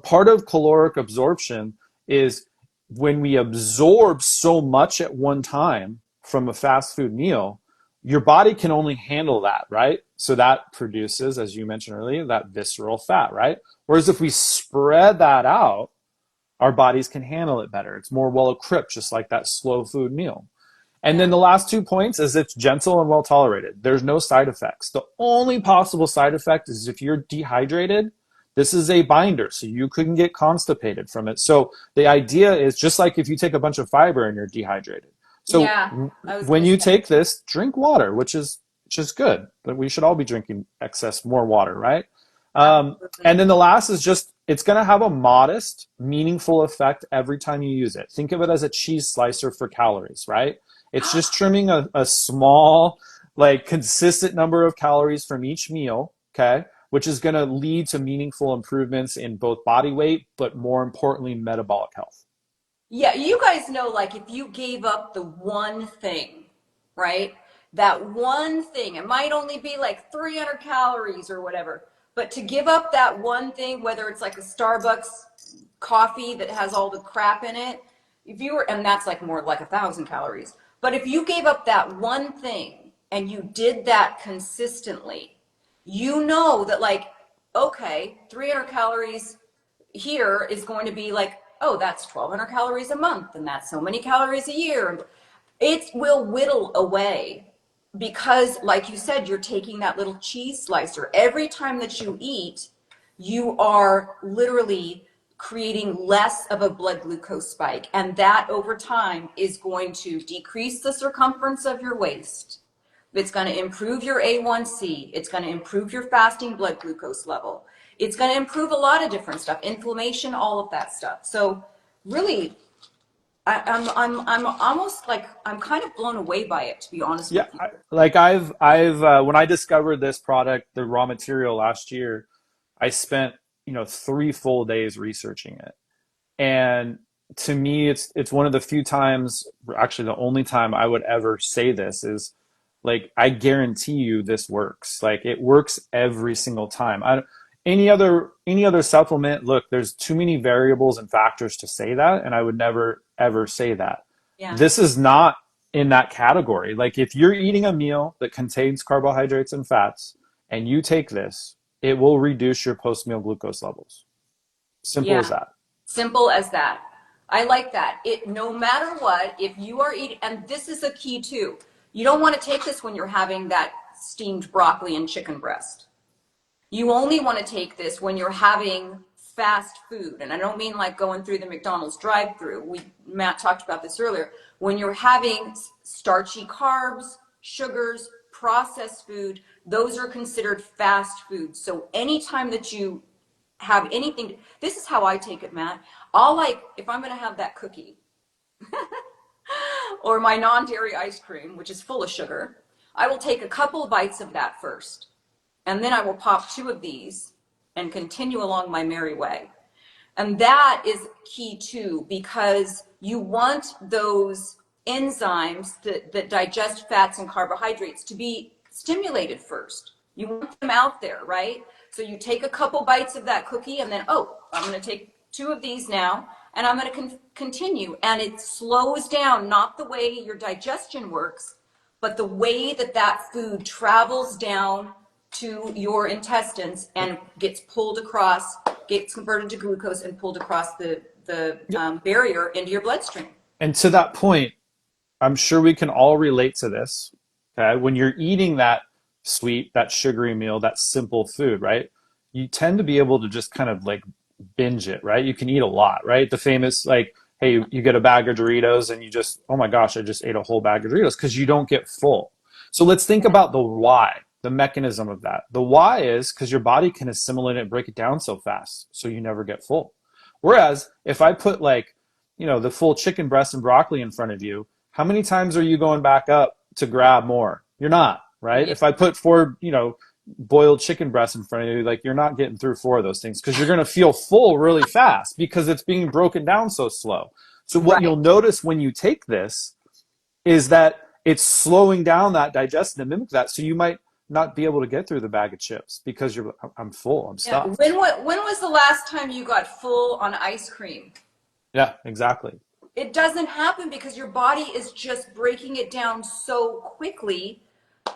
part of caloric absorption is when we absorb so much at one time from a fast food meal, your body can only handle that, right? So that produces, as you mentioned earlier, that visceral fat, right? Whereas if we spread that out, our bodies can handle it better. It's more well equipped, just like that slow food meal. And then Yeah. the last 2 points is it's gentle and well tolerated. There's no side effects. The only possible side effect is if you're dehydrated. This is a binder, so you couldn't get constipated from it. So the idea is just like if you take a bunch of fiber and you're dehydrated. So Yeah. I was when gonna you say. take this, drink water, which is just good. But we should all be drinking excess more water, right? And Absolutely. then the last is just it's going to have a modest, meaningful effect every time you use it. Think of it as a cheese slicer for calories, right? It's just trimming a small, like consistent number of calories from each meal, okay? Which is going to lead to meaningful improvements in both body weight, but more importantly, metabolic health. Yeah, you guys know, like, if you gave up the one thing, right? That one thing, it might only be like 300 calories or whatever, but to give up that one thing, whether it's like a Starbucks coffee that has all the crap in it, if you were, and that's like more like 1,000 calories, but if you gave up that one thing and you did that consistently, you know that, like, okay, 300 calories here is going to be like, oh, that's 1,200 calories a month, and that's so many calories a year. It will whittle away because, like you said, you're taking that little cheese slicer. Every time that you eat, you are literally creating less of a blood glucose spike. And that over time is going to decrease the circumference of your waist. It's going to improve your A1C. It's going to improve your fasting blood glucose level. It's going to improve a lot of different stuff, inflammation, all of that stuff. So really, I'm almost like I'm kind of blown away by it, to be honest Yeah, with you. I've when I discovered this product, the raw material last year, I spent 3 full days researching it. And to me, it's one of the few times, actually the only time I would ever say this is like I guarantee you this works. Like it works every single time. Any other supplement, look, there's too many variables and factors to say that, and I would never ever say that. Yeah. This is not in that category. Like if you're eating a meal that contains carbohydrates and fats and you take this, it will reduce your post-meal glucose levels. Simple as Yeah. that. Simple as that. I like that. It no matter what, if you are eating, and this is a key too. You don't want to take this when you're having that steamed broccoli and chicken breast. You only want to take this when you're having fast food. And I don't mean like going through the McDonald's drive-through. Matt talked about this earlier. When you're having starchy carbs, sugars, processed food, those are considered fast food. So anytime that you have anything, this is how I take it, Matt. I'll, like, if I'm going to have that cookie or my non-dairy ice cream, which is full of sugar, I will take a couple of bites of that first. And then I will pop two of these and continue along my merry way. And that is key too, because you want those enzymes that digest fats and carbohydrates to be stimulated first. You want them out there, right? So you take a couple bites of that cookie and then, oh, I'm going to take two of these now and I'm going to continue. And it slows down, not the way your digestion works, but the way that that food travels down to your intestines and gets pulled across, gets converted to glucose and pulled across the barrier into your bloodstream. And to that point, I'm sure we can all relate to this. Okay. When you're eating that sweet, that sugary meal, that simple food, right? You tend to be able to just kind of like binge it, right? You can eat a lot, right? The famous, like, hey, you get a bag of Doritos and you just, oh my gosh, I just ate a whole bag of Doritos because you don't get full. So let's think about the why, the mechanism of that. The why is because your body can assimilate it and break it down so fast, so you never get full. Whereas if I put like, the full chicken breast and broccoli in front of you, how many times are you going back up to grab more? You're not, right? Yeah. If I put four, boiled chicken breast in front of you, like you're not getting through four of those things because you're going to feel full really fast because it's being broken down so slow. So what you'll Right. notice when you take this is that it's slowing down that digestion to mimic that. So you might not be able to get through the bag of chips because I'm full, I'm Yeah. stuffed. When was the last time you got full on ice cream? Yeah, exactly. It doesn't happen because your body is just breaking it down so quickly.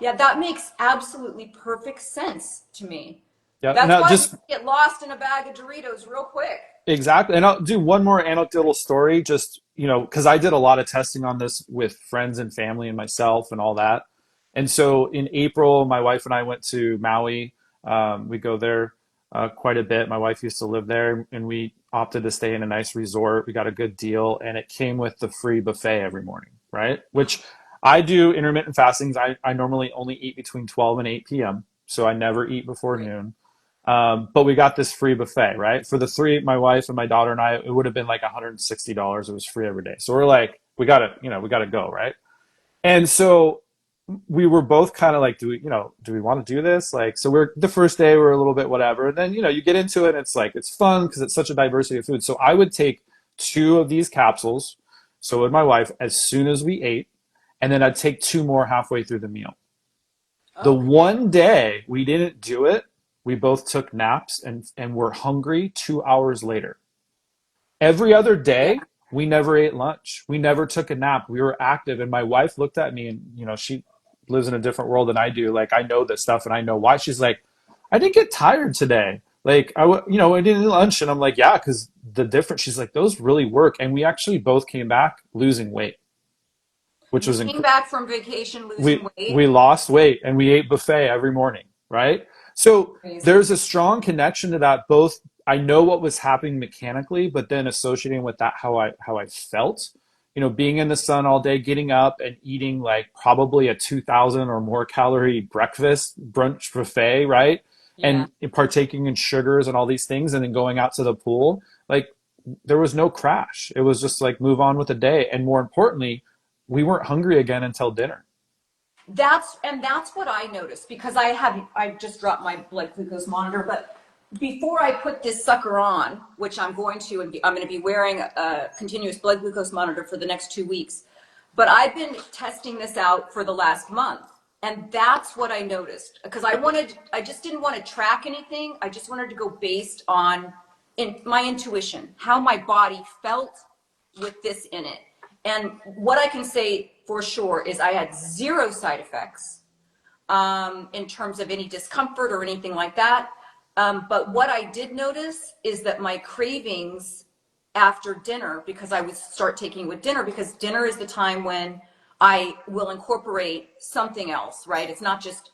Yeah, that makes absolutely perfect sense to me. Yeah. That's Now why you just get lost in a bag of Doritos real quick. exactly. And I'll do one more anecdotal story, just, because I did a lot of testing on this with friends and family and myself and all that. And so in April, my wife and I went to Maui. We go there quite a bit. My wife used to live there, and we opted to stay in a nice resort. We got a good deal, and it came with the free buffet every morning, right? Which I do intermittent fastings. I normally only eat between 12 and 8 p.m., so I never eat before Great. noon. But we got this free buffet, right? For the three, my wife and my daughter and I, it would have been like $160. It was free every day. So we're like, we gotta go, right? And so we were both kind of like, do we want to do this? Like, so we're the first day we're a little bit whatever. And then, you get into it and it's like, it's fun because it's such a diversity of food. So I would take two of these capsules. So would my wife as soon as we ate, and then I'd take two more halfway through the meal. The Okay. one day we didn't do it, we both took naps and were hungry 2 hours later. Every other Yeah. day, we never ate lunch. We never took a nap. We were active. And my wife looked at me and, she lives in a different world than I do. Like, I know this stuff and I know why. She's like, I didn't get tired today. Like, I didn't eat lunch. And I'm like, yeah, because the difference, she's like, those really work. And we actually both came back losing weight, which You was came incredible. back from vacation losing we weight. lost weight and we ate buffet every morning, right? So Amazing. there's a strong connection to that. Both I know what was happening mechanically, but then associating with that how I felt. Being in the sun all day, getting up and eating like probably a 2,000 or more calorie breakfast brunch buffet, right? Yeah. And partaking in sugars and all these things, and then going out to the pool. Like there was no crash. It was just like move on with the day. And more importantly, we weren't hungry again until dinner. That's what I noticed because I just dropped my blood glucose monitor, but before I put this sucker on, which I'm going to be wearing a continuous blood glucose monitor for the next 2 weeks, but I've been testing this out for the last month. And that's what I noticed because I just didn't want to track anything. I just wanted to go based on my intuition, how my body felt with this in it. And what I can say for sure is I had zero side effects in terms of any discomfort or anything like that. But what I did notice is that my cravings after dinner, because I would start taking with dinner, because dinner is the time when I will incorporate something else, right? It's not just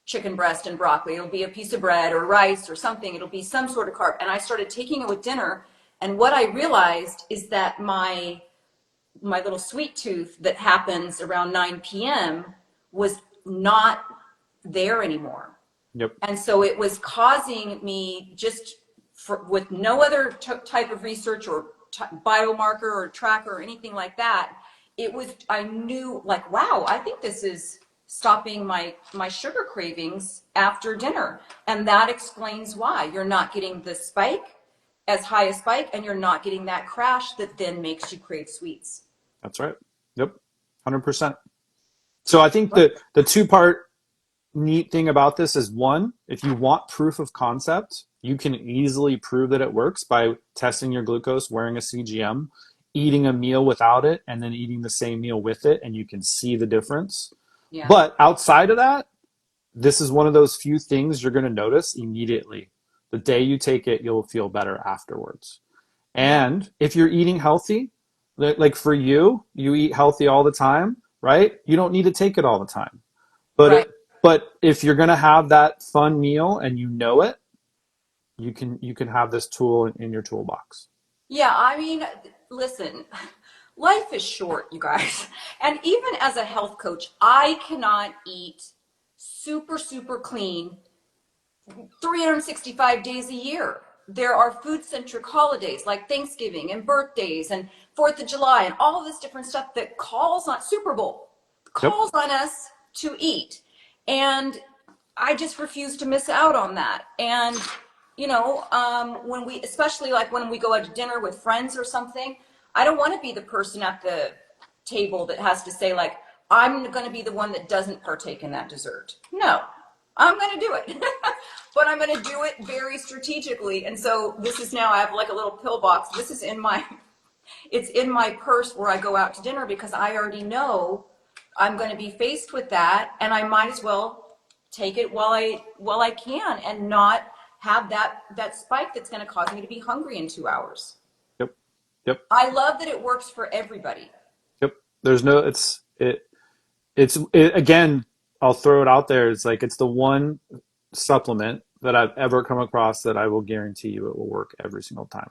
chicken breast and broccoli. It'll be a piece of bread or rice or something. It'll be some sort of carb. And I started taking it with dinner. And what I realized is that my little sweet tooth that happens around 9 p.m. was not there anymore. Yep. And so it was causing me with no other type of research or biomarker or tracker or anything like that. I knew like, wow, I think this is stopping my sugar cravings after dinner. And that explains why you're not getting the spike, as high a spike, and you're not getting that crash that then makes you crave sweets. That's right. Yep. 100%. So I think the two-part neat thing about this is one, if you want proof of concept, you can easily prove that it works by testing your glucose, wearing a CGM, eating a meal without it, and then eating the same meal with it, and you can see the difference. Yeah. But outside of that, this is one of those few things you're going to notice immediately. The day you take it, you'll feel better afterwards. Yeah. And if you're eating healthy, like for you, you eat healthy all the time, right? You don't need to take it all the time. But Right. but if you're gonna have that fun meal and you know it, you can have this tool in your toolbox. Yeah, I mean, listen, life is short, you guys. And even as a health coach, I cannot eat super, super clean 365 days a year. There are food centric holidays like Thanksgiving and birthdays and 4th of July and all of this different stuff that calls on Super Bowl, Yep. calls on us to eat. And I just refuse to miss out on that. And, especially like when we go out to dinner with friends or something, I don't want to be the person at the table that has to say, like, I'm going to be the one that doesn't partake in that dessert. No, I'm going to do it. But I'm going to do it very strategically. And so this is now, I have like a little pill box. This is it's in my purse where I go out to dinner because I already know I'm going to be faced with that, and I might as well take it while I can and not have that spike that's going to cause me to be hungry in 2 hours. Yep. Yep. I love that it works for everybody. Yep. There's no, again, I'll throw it out there. It's like, it's the one supplement that I've ever come across that I will guarantee you it will work every single time.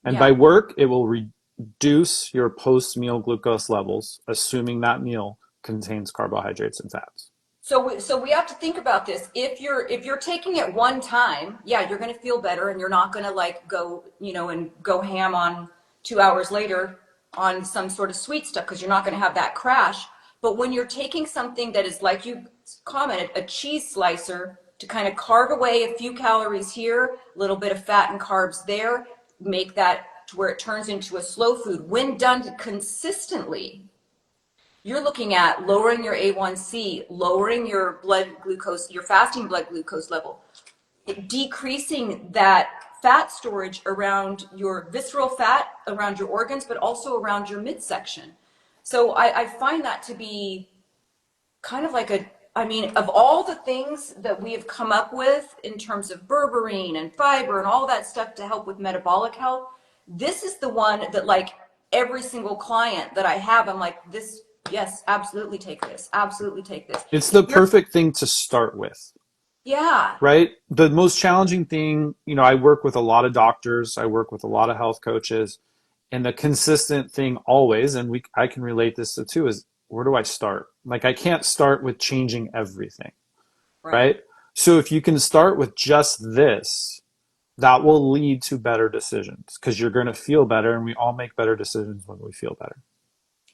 And by Yeah. work, it will reduce your post-meal glucose levels, assuming that meal contains carbohydrates and fats. So we have to think about this. If you're taking it one time, yeah, you're going to feel better, and you're not going to like go, and go ham on 2 hours later on some sort of sweet stuff because you're not going to have that crash. But when you're taking something that is, like you commented, a cheese slicer to kind of carve away a few calories here, a little bit of fat and carbs there, make that to where it turns into a slow food. When done consistently, you're looking at lowering your A1C, lowering your blood glucose, your fasting blood glucose level, decreasing that fat storage around your visceral fat, around your organs, but also around your midsection. So I find that to be kind of like I mean, of all the things that we have come up with in terms of berberine and fiber and all that stuff to help with metabolic health, this is the one that, like, every single client that I have, I'm like, this, yes, absolutely take this, absolutely take this. It's If the you're, perfect thing to start with, yeah, right? The most challenging thing, I work with a lot of doctors, I work with a lot of health coaches, and the consistent thing always, and I can relate this to too, is where do I start? Like, I can't start with changing everything, right. right? So if you can start with just this, that will lead to better decisions because you're going to feel better, and we all make better decisions when we feel better.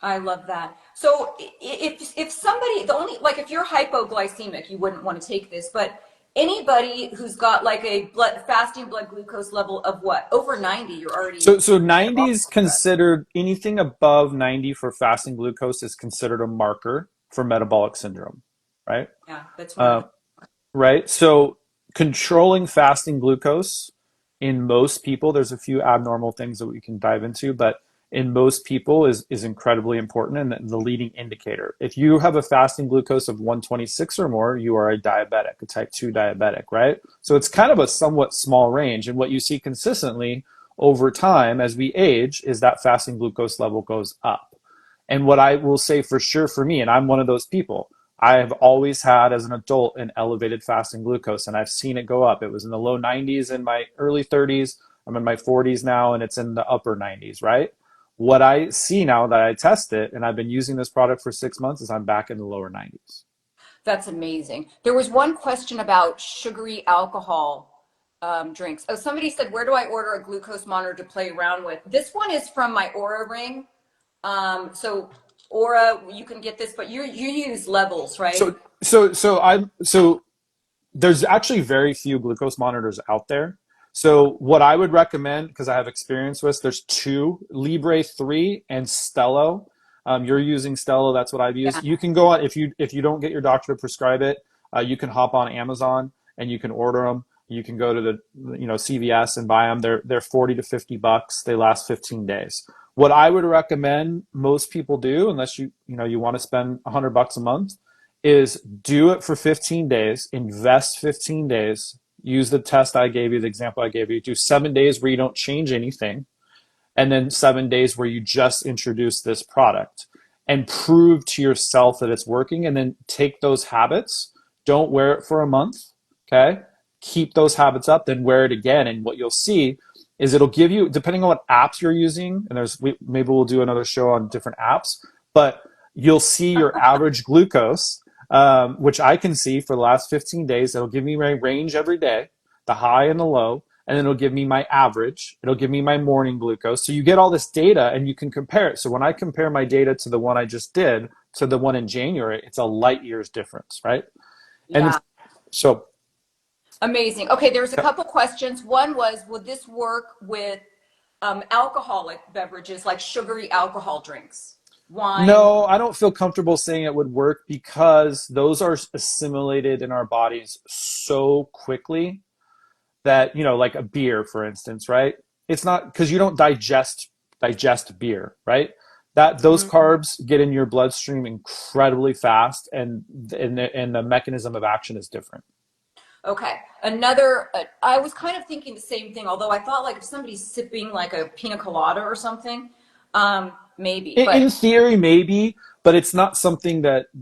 I love that. So if somebody, the only, like, if you're hypoglycemic, you wouldn't want to take this, but anybody who's got like a fasting blood glucose level of what, over 90, you're already So 90 metabolic is stress. considered, anything above 90 for fasting glucose is considered a marker for metabolic syndrome, right? Yeah, that's what Uh, I'm. right. So controlling fasting glucose in most people, there's a few abnormal things that we can dive into, but in most people is incredibly important and the leading indicator. If you have a fasting glucose of 126 or more, you are a diabetic, a type 2 diabetic, right? So it's kind of a somewhat small range. And what you see consistently over time as we age is that fasting glucose level goes up. And what I will say for sure for me, and I'm one of those people, I have always had as an adult an elevated fasting glucose, and I've seen it go up. It was in the low 90s in my early 30s. I'm in my 40s now, and it's in the upper 90s, right? What I see now that I test it, and I've been using this product for 6 months, is I'm back in the lower 90s. That's amazing. There was one question about sugary alcohol drinks. Oh, somebody said, where do I order a glucose monitor to play around with? This one is from my Aura ring. So Aura, you can get this, but you use levels, right? So there's actually very few glucose monitors out there. So what I would recommend, because I have experience with, there's two, Libre 3 and Stello. You're using Stello, that's what I've Yeah. used. You can go on, if you don't get your doctor to prescribe it, you can hop on Amazon and you can order them. You can go to the CVS and buy them. They're 40 to $50. They last 15 days. What I would recommend most people do, unless you want to spend $100 a month, is do it for 15 days, invest 15 days, use the test I gave you, the example I gave you, do 7 days where you don't change anything, and then 7 days where you just introduce this product and prove to yourself that it's working, and then take those habits. Don't wear it for a month, okay? Keep those habits up, then wear it again. And what you'll see is it'll give you, depending on what apps you're using, and maybe we'll do another show on different apps, but you'll see your average glucose, which I can see for the last 15 days. It'll give me my range every day, the high and the low, and then it'll give me my average. It'll give me my morning glucose. So you get all this data and you can compare it. So when I compare my data to the one I just did to the one in January, it's a light years difference, right? And Yeah. So Amazing. Okay, there's a couple questions. One was, would this work with alcoholic beverages like sugary alcohol drinks, wine? no, I don't feel comfortable saying it would work because those are assimilated in our bodies so quickly that, like a beer, for instance, right? It's not because you don't digest beer, right? That those Mhm. carbs get in your bloodstream incredibly fast, and the mechanism of action is different. Okay. Another, I was kind of thinking the same thing, although I thought like if somebody's sipping like a pina colada or something, maybe. In But theory, maybe, but it's not something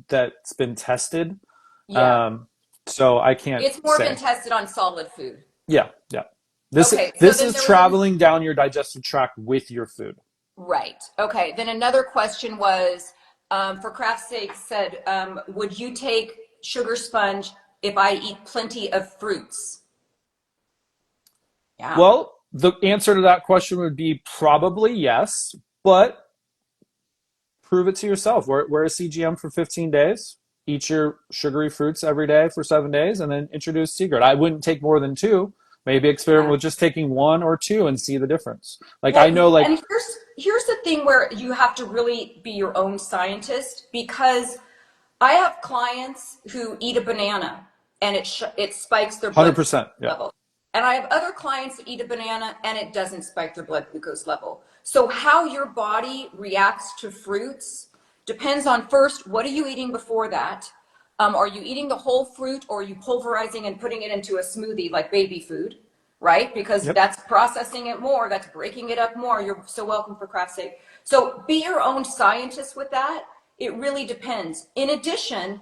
that's been tested. yeah, Um, so I can't it's more been say. tested on solid food. Yeah, yeah. This Okay, so this then is there was an traveling down your digestive tract with your food. right. Okay, then another question was, for craft's sake, said, would you take sugar sponge if I eat plenty of fruits? Yeah. Well, the answer to that question would be probably yes, but prove it to yourself. Wear a CGM for 15 days, eat your sugary fruits every day for 7 days, and then introduce Secret. I wouldn't take more than two. Maybe experiment Yeah. with just taking one or two and see the difference. Like I Well, know, like and here's the thing where you have to really be your own scientist because I have clients who eat a banana and it spikes their blood glucose 100%. Yeah. level. And I have other clients that eat a banana and it doesn't spike their blood glucose level. So how your body reacts to fruits depends on first, what are you eating before that? Are you eating the whole fruit or are you pulverizing and putting it into a smoothie like baby food? Right? Because Yep. that's processing it more, that's breaking it up more. You're so welcome for craft's sake. So be your own scientist with that. It really depends. In addition,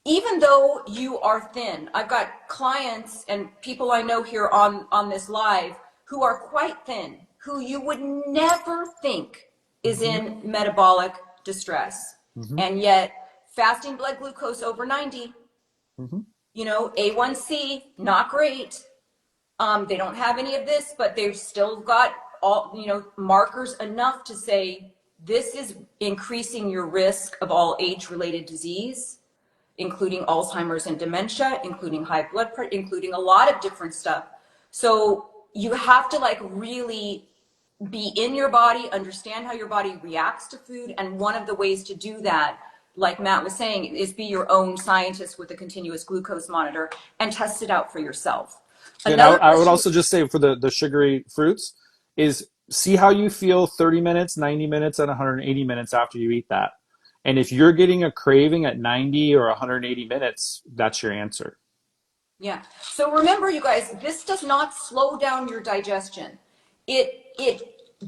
even though you are thin, I've got clients and people I know here on this live who are quite thin, who you would never think is Mm-hmm. in metabolic distress. Mm-hmm. And yet, fasting blood glucose over 90, Mm-hmm. A1C, not great. They don't have any of this, but they've still got all, markers enough to say this is increasing your risk of all age-related disease, including Alzheimer's and dementia, including high blood pressure, including a lot of different stuff. So you have to like really be in your body, understand how your body reacts to food. And one of the ways to do that, like Matt was saying, is be your own scientist with a continuous glucose monitor and test it out for yourself. And I, Another I would question, also just say for the sugary fruits is see how you feel 30 minutes, 90 minutes, and 180 minutes after you eat that. And if you're getting a craving at 90 or 180 minutes, that's your answer. yeah. So remember, you guys, this does not slow down your digestion. It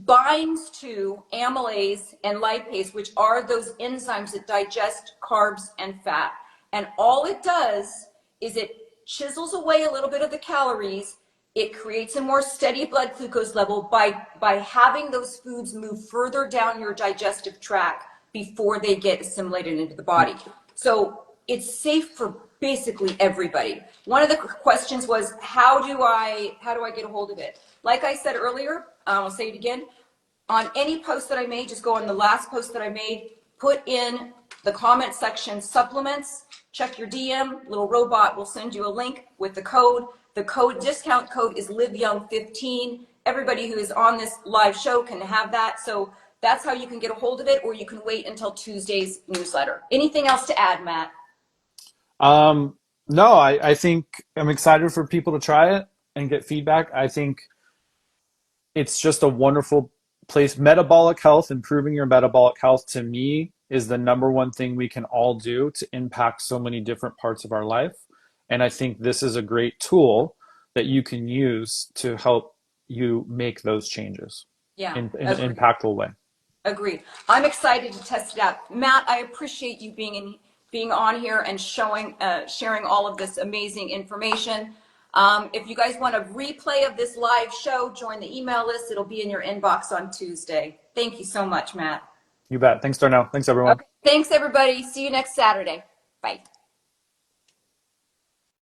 binds to amylase and lipase, which are those enzymes that digest carbs and fat. And all it does is it chisels away a little bit of the calories. It creates a more steady blood glucose level by having those foods move further down your digestive tract before they get assimilated into the body. So it's safe for basically everybody. One of the questions was, how do I get a hold of it? Like I said earlier, I'll say it again. On any post that I made, just go on the last post that I made, put in the comment section supplements, check your DM, little robot will send you a link with the code. The discount code is liveyoung15. Everybody who is on this live show can have that. So that's how you can get a hold of it, or you can wait until Tuesday's newsletter. Anything else to add, Matt? Um, no, I think I'm excited for people to try it and get feedback. I think it's just a wonderful place. Metabolic health, improving your metabolic health to me is the number one thing we can all do to impact so many different parts of our life. And I think this is a great tool that you can use to help you make those changes Yeah, in an agreed. impactful way. Agreed. I'm excited to test it out. Matt, I appreciate you being on here and sharing all of this amazing information. If you guys want a replay of this live show, join the email list. It'll be in your inbox on Tuesday. Thank you so much, Matt. You bet. Thanks, Darnell. Thanks, everyone. Okay. Thanks, everybody. See you next Saturday. Bye.